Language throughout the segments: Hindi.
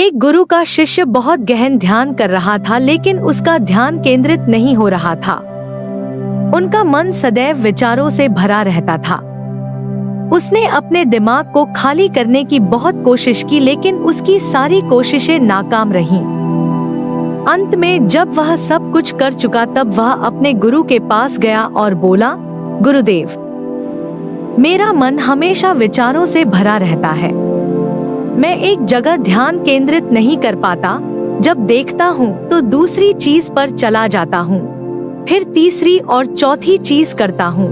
एक गुरु का शिष्य बहुत गहन ध्यान कर रहा था, लेकिन उसका ध्यान केंद्रित नहीं हो रहा था। उनका मन सदैव विचारों से भरा रहता था। उसने अपने दिमाग को खाली करने की बहुत कोशिश की, लेकिन उसकी सारी कोशिशें नाकाम रहीं। अंत में जब वह सब कुछ कर चुका, तब वह अपने गुरु के पास गया और बोला, गुरुदेव, मेरा मन हमेशा विचारों से भरा रहता है। मैं एक जगह ध्यान केंद्रित नहीं कर पाता। जब देखता हूँ तो दूसरी चीज पर चला जाता हूँ, फिर तीसरी और चौथी चीज करता हूँ।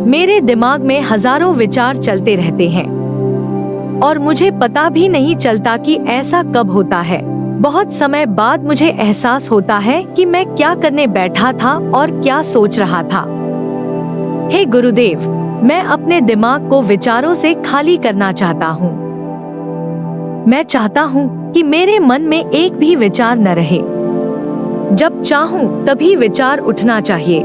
मेरे दिमाग में हजारों विचार चलते रहते हैं और मुझे पता भी नहीं चलता कि ऐसा कब होता है। बहुत समय बाद मुझे एहसास होता है कि मैं क्या करने बैठा था और क्या सोच रहा था। हे गुरुदेव, मैं अपने दिमाग को विचारों से खाली करना चाहता हूँ। मैं चाहता हूँ कि मेरे मन में एक भी विचार न रहे। जब चाहूँ तभी विचार उठना चाहिए।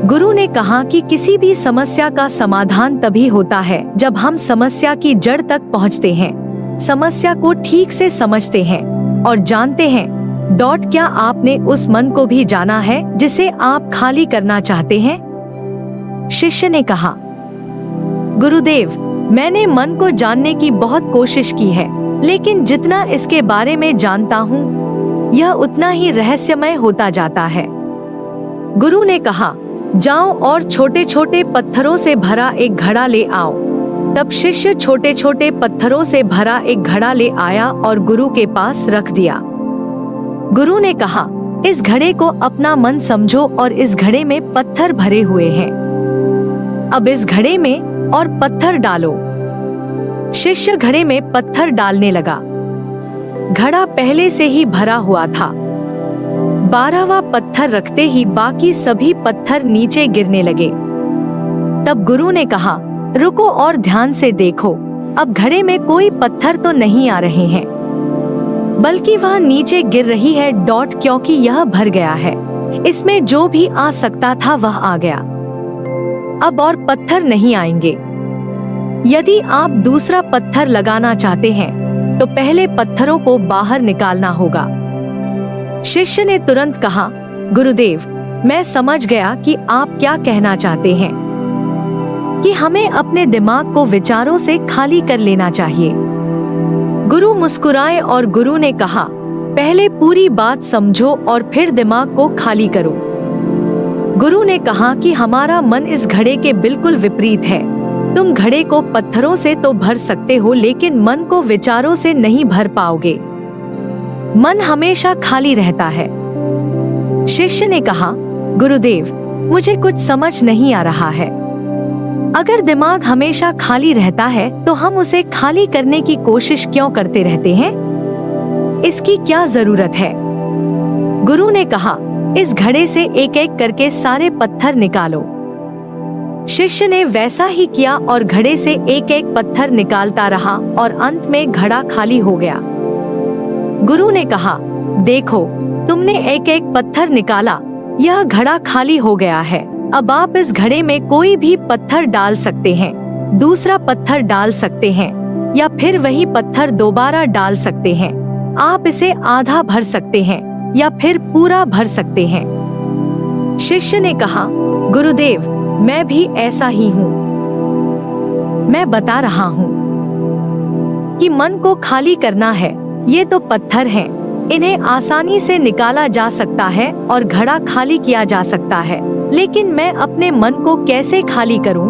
गुरु ने कहा कि किसी भी समस्या का समाधान तभी होता है जब हम समस्या की जड़ तक पहुँचते हैं, समस्या को ठीक से समझते हैं और जानते हैं। क्या आपने उस मन को भी जाना है जिसे आप खाली करना चाहते हैं? शिष्य ने कहा, गुरुदेव, मैंने मन को जानने की बहुत कोशिश की है, लेकिन जितना इसके बारे में जानता हूँ, यह उतना ही रहस्यमय होता जाता है। गुरु ने कहा, जाओ और छोटे छोटे पत्थरों से भरा एक घड़ा ले आओ। तब शिष्य छोटे छोटे पत्थरों से भरा एक घड़ा ले आया और गुरु के पास रख दिया। गुरु ने कहा, इस घड़े को अपना मन समझो और इस घड़े में पत्थर भरे हुए हैं। अब इस घड़े में और पत्थर डालो। शिष्य घड़े में पत्थर डालने लगा। घड़ा पहले से ही भरा हुआ था। 12वां पत्थर रखते ही बाकी सभी पत्थर नीचे गिरने लगे। तब गुरु ने कहा, रुको और ध्यान से देखो। अब घड़े में कोई पत्थर तो नहीं आ रहे हैं, बल्कि वह नीचे गिर रही है। क्योंकि यह भर गया है, इसमें जो भी आ सकता था वह आ गया। अब और पत्थर नहीं आएंगे। यदि आप दूसरा पत्थर लगाना चाहते हैं तो पहले पत्थरों को बाहर निकालना होगा। शिष्य ने तुरंत कहा, गुरुदेव, मैं समझ गया कि आप क्या कहना चाहते हैं, कि हमें अपने दिमाग को विचारों से खाली कर लेना चाहिए। गुरु मुस्कुराए और गुरु ने कहा, पहले पूरी बात समझो और फिर दिमाग को खाली करो। गुरु ने कहा कि हमारा मन इस घड़े के बिल्कुल विपरीत है। तुम घड़े को पत्थरों से तो भर सकते हो, लेकिन मन को विचारों से नहीं भर पाओगे। मन हमेशा खाली रहता है। शिष्य ने कहा, गुरुदेव, मुझे कुछ समझ नहीं आ रहा है। अगर दिमाग हमेशा खाली रहता है तो हम उसे खाली करने की कोशिश क्यों करते रहते हैं? इसकी क्या जरूरत है? गुरु ने कहा, इस घड़े से एक एक करके सारे पत्थर निकालो। शिष्य ने वैसा ही किया और घड़े से एक एक पत्थर निकालता रहा और अंत में घड़ा खाली हो गया। गुरु ने कहा, देखो, तुमने एक एक पत्थर निकाला, यह घड़ा खाली हो गया है। अब आप इस घड़े में कोई भी पत्थर डाल सकते हैं, दूसरा पत्थर डाल सकते हैं, या फिर वही पत्थर दोबारा डाल सकते हैं। आप इसे आधा भर सकते हैं या फिर पूरा भर सकते हैं। शिष्य ने कहा, गुरुदेव, मैं भी ऐसा ही हूँ। मैं बता रहा हूँ कि मन को खाली करना है। ये तो पत्थर हैं, इन्हें आसानी से निकाला जा सकता है और घड़ा खाली किया जा सकता है, लेकिन मैं अपने मन को कैसे खाली करूँ?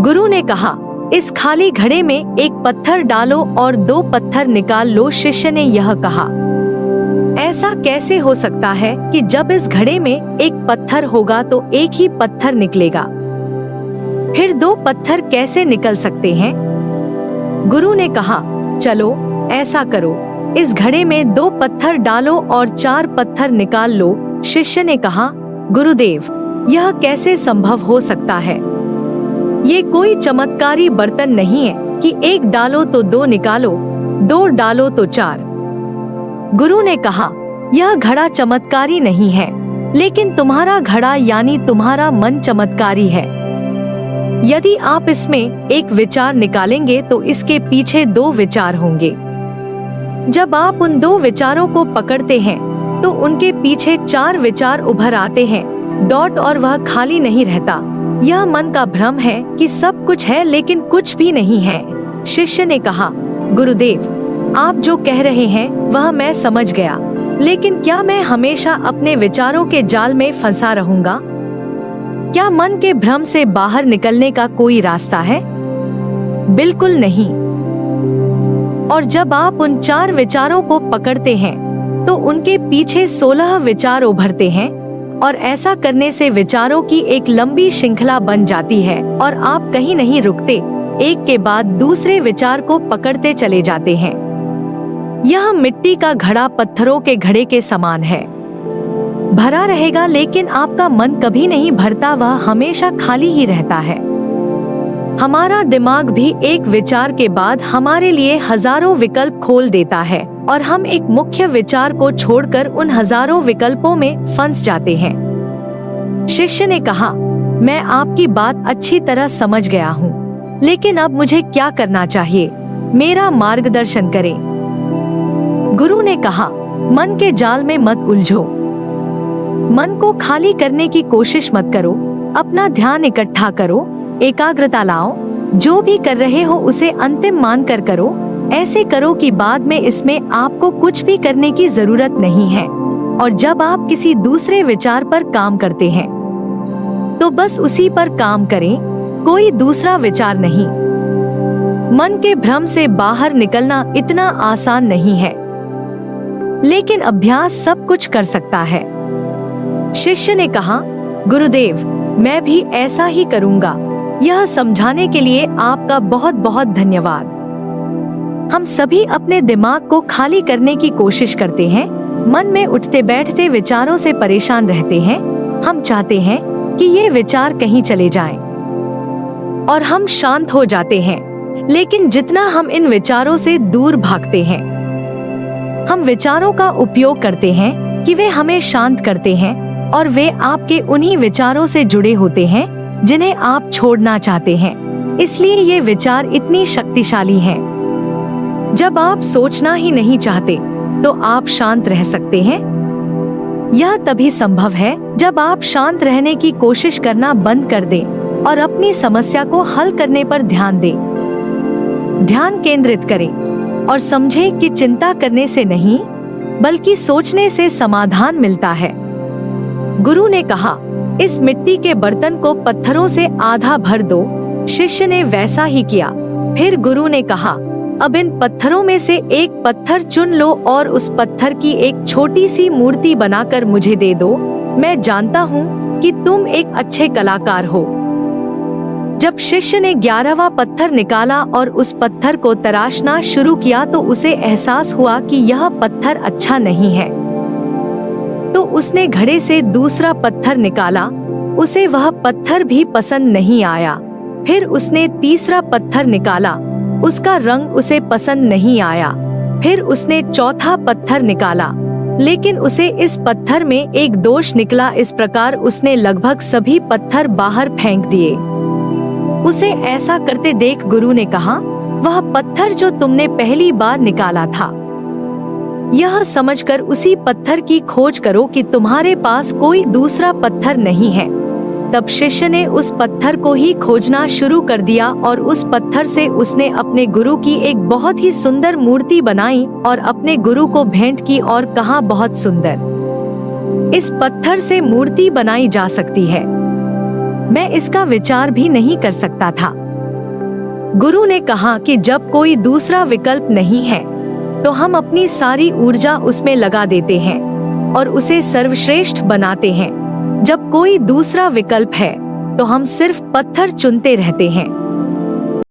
गुरु ने कहा, इस खाली घड़े में एक पत्थर डालो और 2 पत्थर निकाल लो। शिष्य ने यह कहा, ऐसा कैसे हो सकता है कि जब इस घड़े में एक पत्थर होगा तो एक ही पत्थर निकलेगा, फिर 2 पत्थर कैसे निकल सकते हैं? गुरु ने कहा, चलो ऐसा करो, इस घड़े में 2 पत्थर डालो और 4 पत्थर निकाल लो। शिष्य ने कहा, गुरुदेव, यह कैसे संभव हो सकता है? ये कोई चमत्कारी बर्तन नहीं है कि 1 डालो तो 2 निकालो, 2 डालो तो 4। गुरु ने कहा, यह घड़ा चमत्कारी नहीं है, लेकिन तुम्हारा घड़ा यानी तुम्हारा मन चमत्कारी है। यदि आप इसमें एक विचार निकालेंगे तो इसके पीछे 2 विचार होंगे। जब आप उन 2 विचारों को पकड़ते हैं तो उनके पीछे 4 विचार उभर आते हैं। और वह खाली नहीं रहता। यह मन का भ्रम है कि सब कुछ है लेकिन कुछ भी नहीं है। शिष्य ने कहा, गुरुदेव, आप जो कह रहे हैं वह मैं समझ गया, लेकिन क्या मैं हमेशा अपने विचारों के जाल में फंसा रहूंगा? क्या मन के भ्रम से बाहर निकलने का कोई रास्ता है? बिल्कुल नहीं। और जब आप उन 4 विचारों को पकड़ते हैं तो उनके पीछे 16 विचार उभरते हैं, और ऐसा करने से विचारों की एक लंबी श्रृंखला बन जाती है और आप कहीं नहीं रुकते, एक के बाद दूसरे विचार को पकड़ते चले जाते हैं। यह मिट्टी का घड़ा पत्थरों के घड़े के समान है। भरा रहेगा लेकिन आपका मन कभी नहीं भरता, वह हमेशा खाली ही रहता है। हमारा दिमाग भी एक विचार के बाद हमारे लिए हजारों विकल्प खोल देता है और हम एक मुख्य विचार को छोड़कर उन हजारों विकल्पों में फंस जाते हैं। शिष्य ने कहा, मैं आपकी बात अच्छी तरह समझ गया हूँ, लेकिन अब मुझे क्या करना चाहिए? मेरा मार्गदर्शन करें। गुरु ने कहा, मन के जाल में मत उलझो। मन को खाली करने की कोशिश मत करो। अपना ध्यान इकट्ठा करो, एकाग्रता लाओ। जो भी कर रहे हो उसे अंतिम मानकर करो। ऐसे करो कि बाद में इसमें आपको कुछ भी करने की जरूरत नहीं है। और जब आप किसी दूसरे विचार पर काम करते हैं तो बस उसी पर काम करें, कोई दूसरा विचार नहीं। मन के भ्रम से बाहर निकलना इतना आसान नहीं है, लेकिन अभ्यास सब कुछ कर सकता है। शिष्य ने कहा, गुरुदेव, मैं भी ऐसा ही करूंगा। यह समझाने के लिए आपका बहुत बहुत धन्यवाद। हम सभी अपने दिमाग को खाली करने की कोशिश करते हैं, मन में उठते बैठते विचारों से परेशान रहते हैं। हम चाहते हैं कि ये विचार कहीं चले जाएं और हम शांत हो जाते हैं, लेकिन जितना हम इन विचारों से दूर भागते हैं, हम विचारों का उपयोग करते हैं कि वे हमें शांत करते हैं, और वे आपके उन्हीं विचारों से जुड़े होते हैं जिन्हें आप छोड़ना चाहते हैं। इसलिए ये विचार इतनी शक्तिशाली हैं। जब आप सोचना ही नहीं चाहते तो आप शांत रह सकते हैं। यह तभी संभव है जब आप शांत रहने की कोशिश करना बंद कर दें और अपनी समस्या को हल करने पर ध्यान दें। ध्यान केंद्रित करें और समझें कि चिंता करने से नहीं, बल्कि सोचने से समाधान मिलता है। गुरु ने कहा, इस मिट्टी के बर्तन को पत्थरों से आधा भर दो। शिष्य ने वैसा ही किया। फिर गुरु ने कहा, अब इन पत्थरों में से एक पत्थर चुन लो और उस पत्थर की एक छोटी सी मूर्ति बनाकर मुझे दे दो। मैं जानता हूँ कि तुम एक अच्छे कलाकार हो। जब शिष्य ने 11वां पत्थर निकाला और उस पत्थर को तराशना शुरू किया तो उसे एहसास हुआ कि यह पत्थर अच्छा नहीं है। तो उसने घड़े से दूसरा पत्थर निकाला। उसे वह पत्थर भी पसंद नहीं आया। फिर उसने तीसरा पत्थर निकाला। उसका रंग उसे पसंद नहीं आया। फिर उसने चौथा पत्थर निकाला, लेकिन उसे इस पत्थर में एक दोष निकला। इस प्रकार उसने लगभग सभी पत्थर बाहर फेंक दिए। उसे ऐसा करते देख गुरु ने कहा, वह पत्थर जो तुमने पहली बार निकाला था, यह समझकर उसी पत्थर की खोज करो कि तुम्हारे पास कोई दूसरा पत्थर नहीं है। तब शिष्य ने उस पत्थर को ही खोजना शुरू कर दिया और उस पत्थर से उसने अपने गुरु की एक बहुत ही सुंदर मूर्ति बनाई और अपने गुरु को भेंट की और कहा, बहुत सुंदर। इस पत्थर से मूर्ति बनाई जा सकती है। मैं इसका विचार भी नहीं कर सकता था। गुरु ने कहा कि जब कोई दूसरा विकल्प नहीं है तो हम अपनी सारी ऊर्जा उसमें लगा देते हैं और उसे सर्वश्रेष्ठ बनाते हैं। जब कोई दूसरा विकल्प है तो हम सिर्फ पत्थर चुनते रहते हैं।